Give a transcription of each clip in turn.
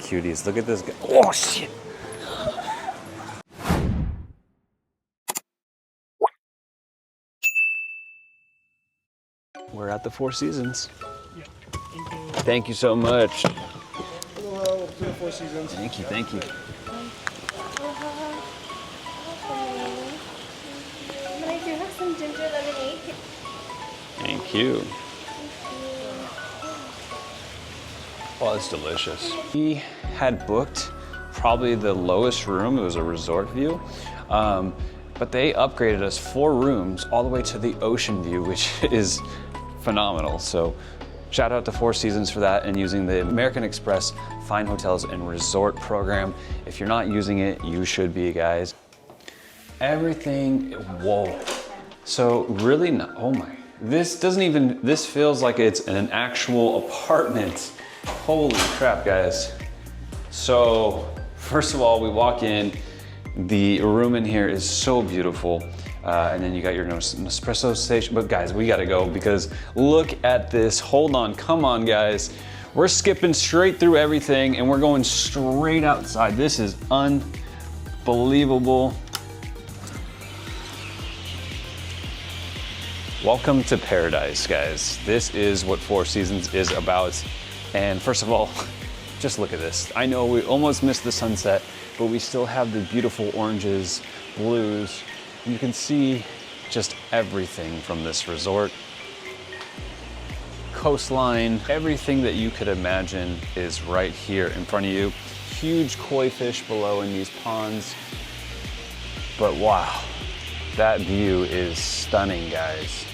cuties. Look at this guy. Oh, shit. We're at the Four Seasons. Yeah. Thank you. Thank you so much. Hello, to the Four Seasons. Thank you, thank you. I do have some ginger lemonade. Thank you. Oh, that's delicious. We had booked probably the lowest room. It was a resort view. But they upgraded us 4 rooms all the way to the ocean view, which is phenomenal. So shout out to Four Seasons for that and using the American Express Fine Hotels and Resort program. If you're not using it, you should be, guys. Everything, whoa. So really, oh my, this feels like it's an actual apartment. Holy crap, guys. So first of all, we walk in, the room in here is so beautiful. And then you got your Nespresso station. But guys, we gotta go because look at this. Hold on, come on guys. We're skipping straight through everything and we're going straight outside. This is unbelievable. Welcome to paradise, guys. This is what Four Seasons is about. And first of all, just look at this. I know we almost missed the sunset, but we still have the beautiful oranges, blues. You can see just everything from this resort. Coastline, everything that you could imagine is right here in front of you. Huge koi fish below in these ponds. But wow, that view is stunning, guys.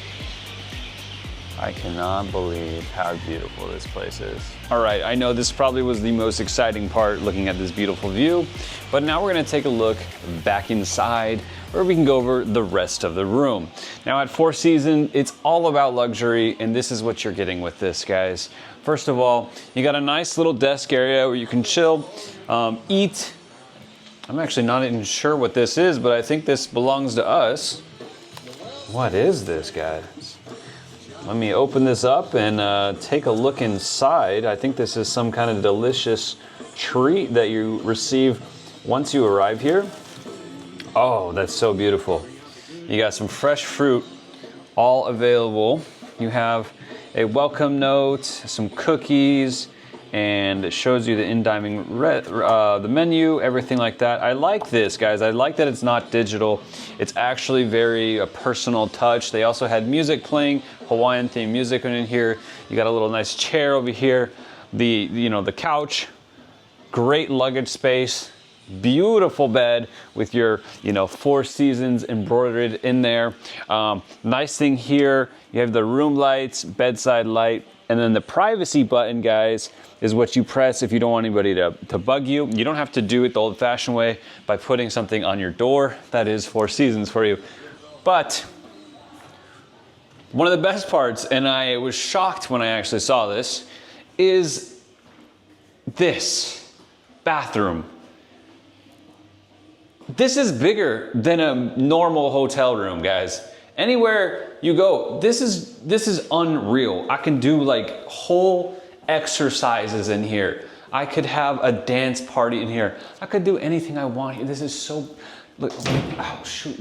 I cannot believe how beautiful this place is. All right, I know this probably was the most exciting part, looking at this beautiful view, but now we're gonna take a look back inside where we can go over the rest of the room. Now at Four Seasons, it's all about luxury, and this is what you're getting with this, guys. First of all, you got a nice little desk area where you can chill, eat. I'm actually not even sure what this is, but I think this belongs to us. What is this, guys? Let me open this up and take a look inside. I think this is some kind of delicious treat that you receive once you arrive here. Oh, that's so beautiful. You got some fresh fruit all available. You have a welcome note, some cookies, and it shows you the in-dining the menu, everything like that. I like this, guys. I like that it's not digital. It's actually very personal touch. They also had music playing, Hawaiian themed music in here. You got a little nice chair over here. The couch, great luggage space, beautiful bed with your Four Seasons embroidered in there. Nice thing here, you have the room lights, bedside light, and then the privacy button, guys, is what you press if you don't want anybody to bug you. You don't have to do it the old-fashioned way by putting something on your door. That is Four Seasons for you. But one of the best parts, and I was shocked when I actually saw this, is this bathroom. This is bigger than a normal hotel room, guys. Anywhere you go, this is unreal. I can do like whole exercises in here. I could have a dance party in here. I could do anything I want here. This is so, look, oh shoot,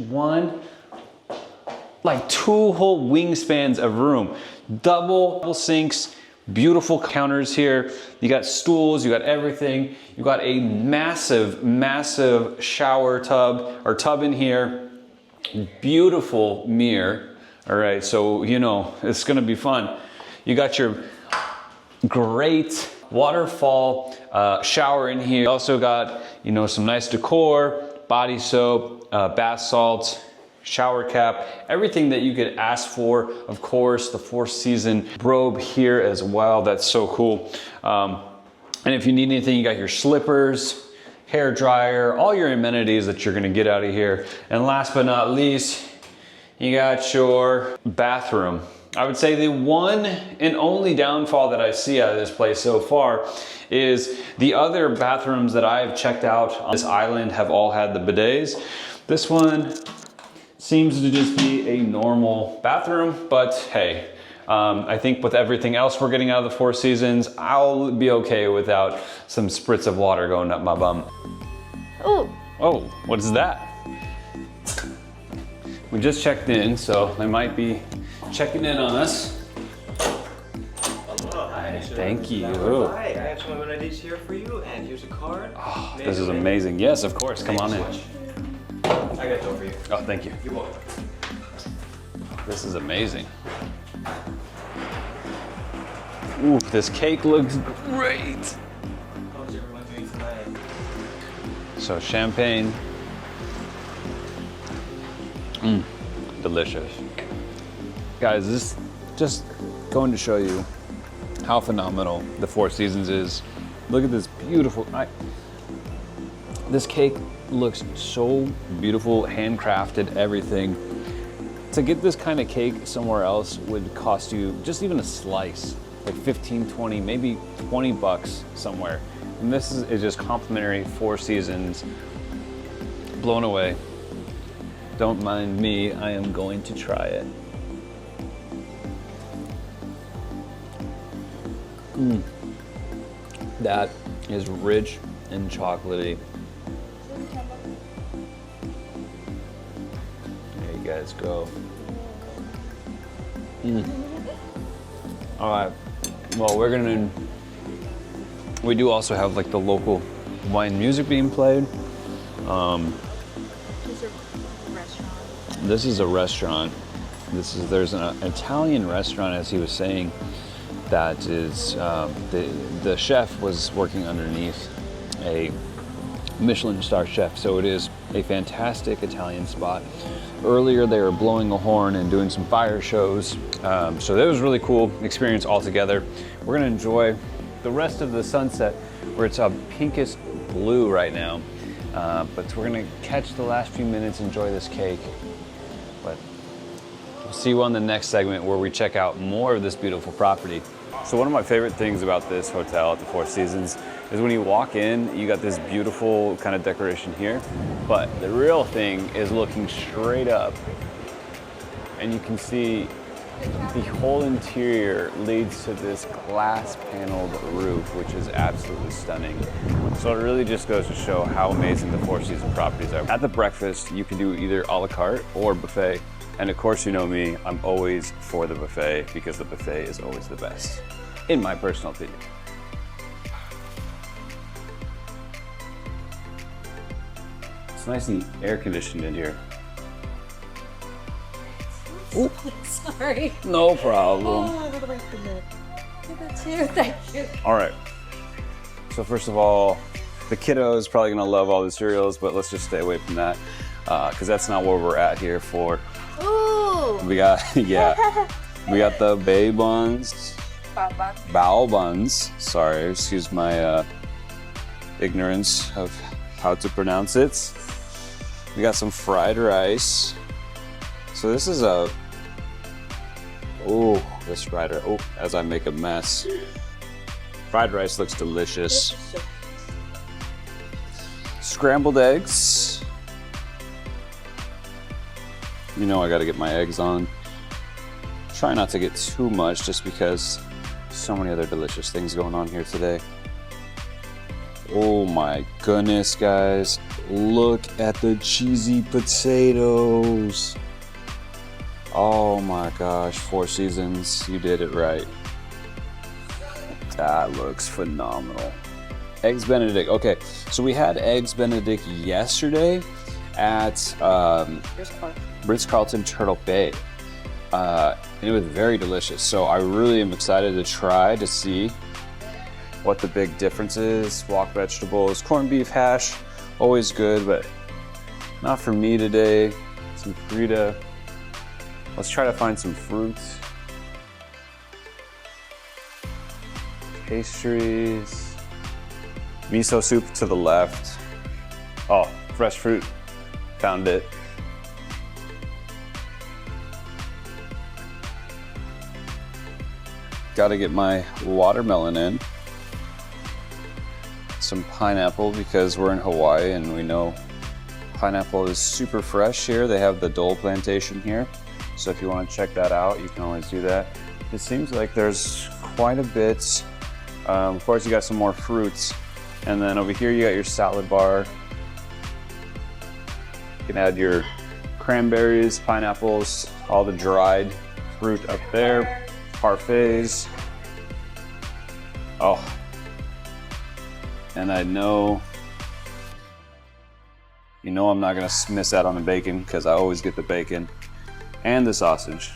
like 2 whole wingspans of room. Double sinks, beautiful counters here. You got stools, you got everything. You got a massive, massive shower tub or tub in here. Beautiful mirror. All right, so it's gonna be fun. You got your great waterfall shower in here. You also got some nice decor, body soap, bath salts, shower cap, everything that you could ask for. Of course, the Four Seasons robe here as well. That's so cool. And if you need anything, you got your slippers, hair dryer, all your amenities that you're gonna get out of here. And last but not least, you got your bathroom. I would say the one and only downfall that I see out of this place so far is the other bathrooms that I've checked out on this island have all had the bidets. This one seems to just be a normal bathroom, but hey, I think with everything else we're getting out of the Four Seasons, I'll be okay without some spritz of water going up my bum. Oh. Oh, what is that? We just checked in, so they might be checking in on us. Hi, Thank you. Hi, I have some amenities here for you, and here's a card. Oh, this is amazing. Yes, of course. Come on in. I got it for you. Oh, thank you. You're welcome. This is amazing. Ooh, this cake looks great. How's everyone doing tonight? So champagne. Delicious. Guys, this just going to show you how phenomenal the Four Seasons is. Look at this beautiful, this cake looks so beautiful, handcrafted, everything. To get this kind of cake somewhere else would cost you just even a slice, like 15, 20, maybe 20 bucks somewhere. And this is just complimentary Four Seasons. Blown away. Don't mind me, I am going to try it. That is rich and chocolatey. There you guys go. All right, well, we do also have like the local Hawaiian music being played. This is a restaurant. There's an Italian restaurant, as he was saying, that is, the chef was working underneath a Michelin star chef, so it is a fantastic Italian spot. Earlier they were blowing a horn and doing some fire shows, so that was a really cool experience altogether. We're gonna enjoy the rest of the sunset, where it's a pinkish blue right now, but we're gonna catch the last few minutes, enjoy this cake. But we'll see you on the next segment where we check out more of this beautiful property. So one of my favorite things about this hotel at the Four Seasons is when you walk in, you got this beautiful kind of decoration here, but the real thing is looking straight up, and you can see the whole interior leads to this glass paneled roof, which is absolutely stunning. So it really just goes to show how amazing the Four Seasons properties are. At the breakfast, you can do either a la carte or buffet. And of course, you know me, I'm always for the buffet because the buffet is always the best, in my personal opinion. It's nice and air conditioned in here. Ooh. Sorry. No problem. Oh, I'm gonna wait for a minute. Look at you. Thank you. All right. So first of all, the kiddo is probably gonna love all the cereals, but let's just stay away from that because that's not where we're at here for. Ooh. We got, yeah, we got the bay buns. Bao buns. Sorry, excuse my ignorance of how to pronounce it. We got some fried rice. So this is a, oh, this fried rice, oh, as I make a mess. Fried rice looks delicious. Scrambled eggs. You know I gotta get my eggs on. Try not to get too much just because so many other delicious things going on here today. Oh my goodness, guys. Look at the cheesy potatoes. Oh my gosh, Four Seasons, you did it right. That looks phenomenal. Eggs Benedict. Okay, so we had Eggs Benedict yesterday at Ritz-Carlton Turtle Bay. And it was very delicious. So I really am excited to try to see what the big difference is. Wok vegetables, corned beef hash, always good, but not for me today. Some Frita. Let's try to find some fruits. Pastries. Miso soup to the left. Oh, fresh fruit. Found it. Gotta get my watermelon in. Some pineapple because we're in Hawaii and we know pineapple is super fresh here. They have the Dole plantation here. So if you want to check that out, you can always do that. it seems like there's quite a bit. Of course, you got some more fruits. And then over here, you got your salad bar. You can add your cranberries, pineapples, all the dried fruit up there, parfaits. Oh, and you know I'm not gonna miss out on the bacon because I always get the bacon and the sausage.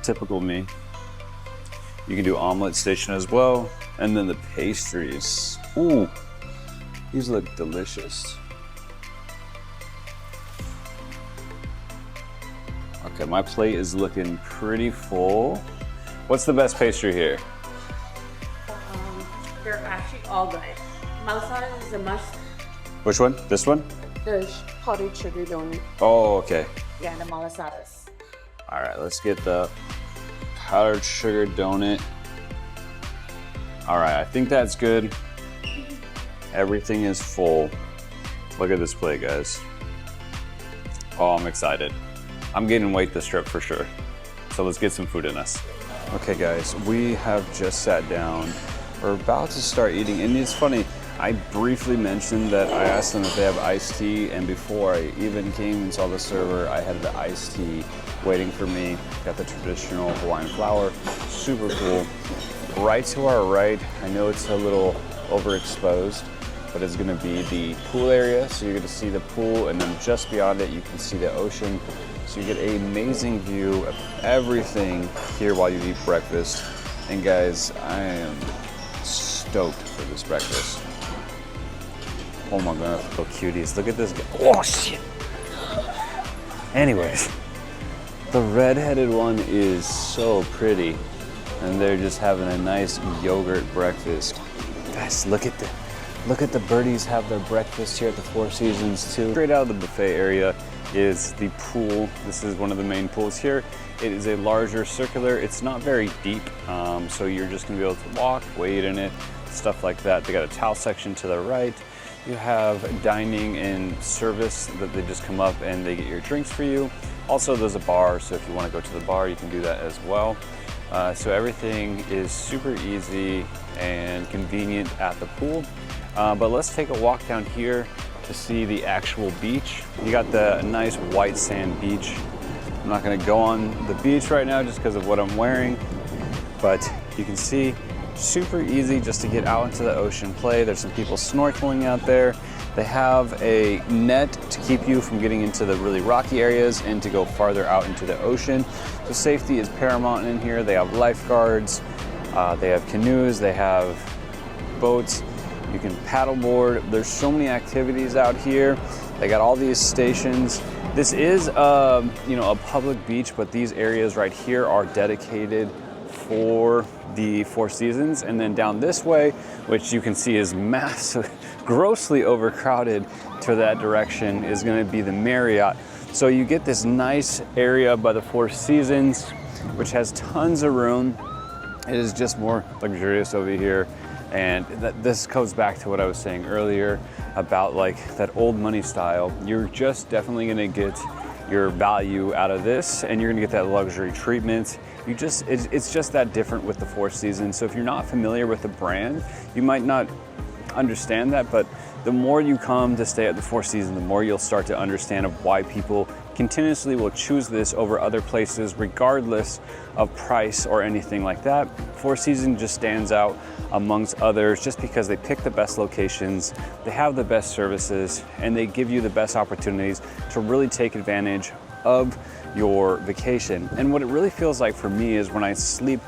Typical me. You can do omelet station as well. And then the pastries. Ooh, these look delicious. Okay, my plate is looking pretty full. What's the best pastry here? They're actually all good. Malasada is a must. Which one? This one? The powdered sugar donut. Oh, okay. Yeah, the malasadas. All right, let's get the powdered sugar donut. All right, I think that's good. Everything is full. Look at this plate, guys. Oh, I'm excited. I'm gaining weight this trip for sure. So let's get some food in us. Okay, guys, we have just sat down. We're about to start eating, and it's funny, I briefly mentioned that I asked them if they have iced tea, and before I even came and saw the server, I had the iced tea waiting for me. Got the traditional Hawaiian flower, super cool. Right to our right, I know it's a little overexposed, but it's gonna be the pool area, so you're gonna see the pool, and then just beyond it, you can see the ocean. So you get an amazing view of everything here while you eat breakfast. And guys, I am stoked for this breakfast. Oh my god, little cuties. Look at this guy. Oh shit. Anyways, the red-headed one is so pretty. And they're just having a nice yogurt breakfast. Guys, look at the birdies have their breakfast here at the Four Seasons too. Straight out of the buffet area is the pool. This is one of the main pools here. It is a larger circular. It's not very deep, so you're just gonna be able to walk, wade in it, stuff like that. They got a towel section to the right. You have dining and service that they just come up and they get your drinks for you. Also, there's a bar, so if you wanna go to the bar, you can do that as well. So everything is super easy and convenient at the pool. But let's take a walk down here to see the actual beach. You got the nice white sand beach. I'm not gonna go on the beach right now just because of what I'm wearing, but you can see super easy just to get out into the ocean, play. There's some people snorkeling out there. They have a net to keep you from getting into the really rocky areas and to go farther out into the ocean. So safety is paramount in here. They have lifeguards, they have canoes, they have boats. You can paddleboard. There's so many activities out here. They got all these stations. This is a public beach, but these areas right here are dedicated for the Four Seasons. And then down this way, which you can see is massive, grossly overcrowded to that direction, is gonna be the Marriott. So you get this nice area by the Four Seasons, which has tons of room. It is just more luxurious over here. And this goes back to what I was saying earlier about like that old money style. You're just definitely gonna get your value out of this, and you're gonna get that luxury treatment. It's just that different with the Four Seasons. So if you're not familiar with the brand, you might not understand that, but the more you come to stay at the Four Seasons, the more you'll start to understand of why people continuously will choose this over other places, regardless of price or anything like that. Four Seasons just stands out amongst others just because they pick the best locations, they have the best services, and they give you the best opportunities to really take advantage of your vacation. And what it really feels like for me is when I sleep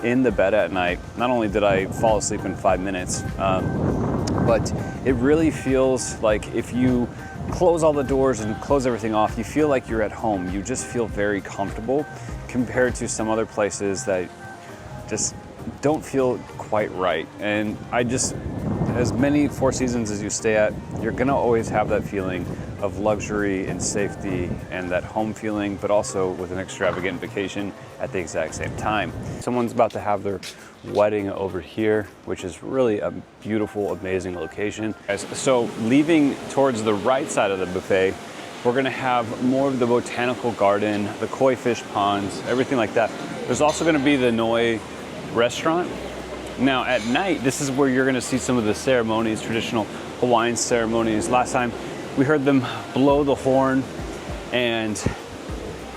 in the bed at night, not only did I fall asleep in 5 minutes, but it really feels like if you close all the doors and close everything off, you feel like you're at home. You just feel very comfortable compared to some other places that just don't feel quite right. And as many Four Seasons as you stay at, you're gonna always have that feeling of luxury and safety and that home feeling, but also with an extravagant vacation at the exact same time. Someone's about to have their wedding over here, which is really a beautiful, amazing location. So leaving towards the right side of the buffet, We're gonna have more of the botanical garden, the koi fish ponds, everything like that. There's also gonna be the Noi restaurant. Now at night, this is where you're gonna see some of the ceremonies, traditional Hawaiian ceremonies. Last time we heard them blow the horn, and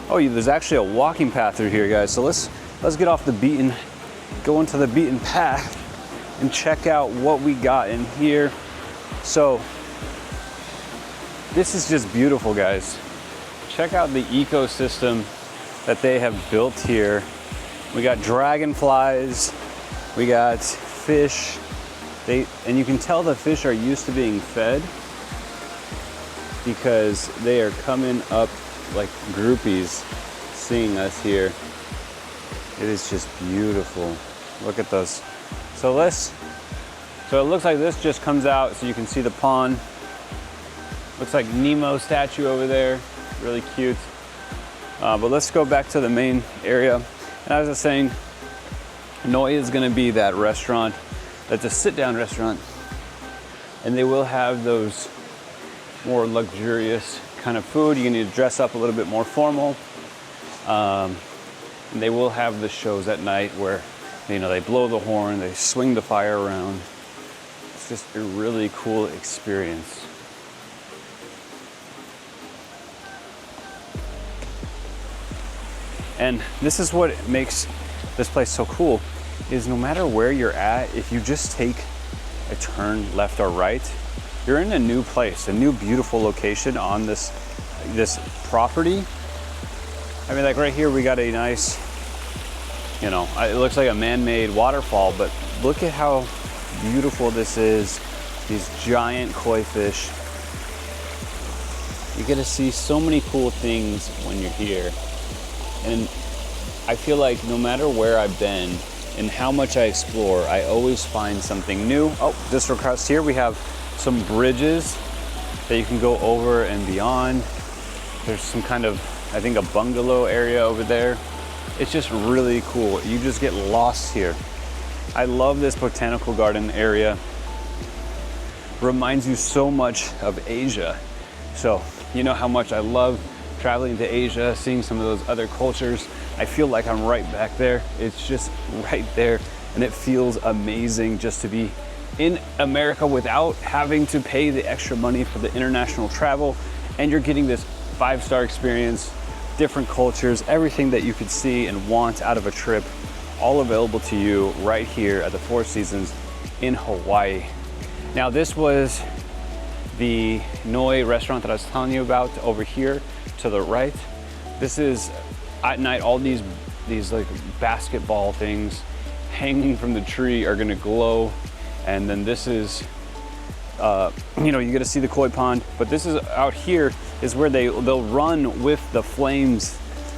oh, there's actually a walking path through here, guys. So let's get off the beaten, go into the beaten path and check out what we got in here. So this is just beautiful, guys. Check out the ecosystem that they have built here. We got dragonflies, we got fish. And you can tell the fish are used to being fed because they are coming up like groupies, seeing us here. It is just beautiful. Look at those. So it looks like this just comes out so you can see the pond. Looks like Nemo statue over there, really cute. But let's go back to the main area. And as I was saying, Noi is gonna be that restaurant that's a sit-down restaurant. And they will have those more luxurious kind of food. You need to dress up a little bit more formal. And they will have the shows at night where, you know, they blow the horn, they swing the fire around. It's just a really cool experience. And this is what makes this place so cool, is no matter where you're at, if you just take a turn left or right, you're in a new place, a new beautiful location on this property. I mean, like right here, we got a nice, you know, it looks like a man-made waterfall, but look at how beautiful this is. These giant koi fish. You get to see so many cool things when you're here. And I feel like no matter where I've been and how much I explore, I always find something new. Oh, just across here, we have some bridges that you can go over and beyond. There's some kind of, I think, a bungalow area over there. It's just really cool. You just get lost here. I love this botanical garden area. Reminds you so much of Asia. So, you know how much I love traveling to Asia, seeing some of those other cultures. I feel like I'm right back there. It's just right there, and it feels amazing just to be in America without having to pay the extra money for the international travel, and you're getting this 5-star experience, different cultures, everything that you could see and want out of a trip, all available to you right here at the Four Seasons in Hawaii. Now, this was the Noi restaurant that I was telling you about over here to the right. This is at night, all these like basketball things hanging from the tree are gonna glow. And then this is, you know, you get to see the koi pond, but this is out here is where they'll run with the flames,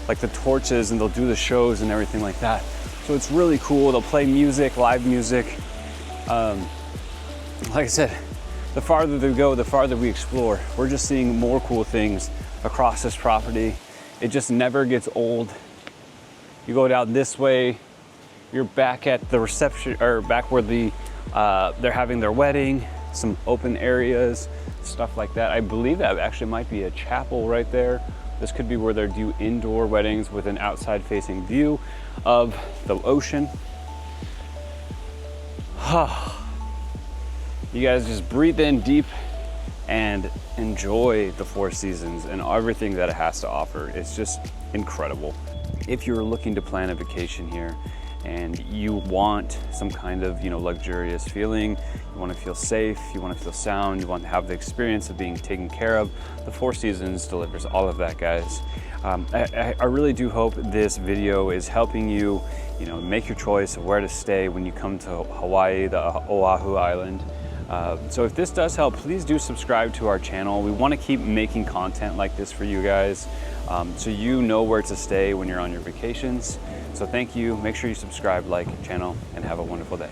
like the torches, and they'll do the shows and everything like that. So it's really cool. They'll play music, live music. Like I said, the farther they go, the farther we explore. We're just seeing more cool things across this property. It just never gets old. You go down this way, you're back at the reception, or back where they're having their wedding, some open areas, stuff like that. I believe that actually might be a chapel right there. This could be where they do indoor weddings with an outside facing view of the ocean. You guys just breathe in deep and enjoy the Four Seasons and everything that it has to offer. It's just incredible. If you're looking to plan a vacation here and you want some kind of, you know, luxurious feeling, you want to feel safe, you want to feel sound, you want to have the experience of being taken care of, the Four Seasons delivers all of that, guys. I really do hope this video is helping you, you know, make your choice of where to stay when you come to Hawaii, the Oʻahu Island. So if this does help, please do subscribe to our channel. We want to keep making content like this for you guys, so you know where to stay when you're on your vacations. So thank you. Make sure you subscribe, like, channel, and have a wonderful day.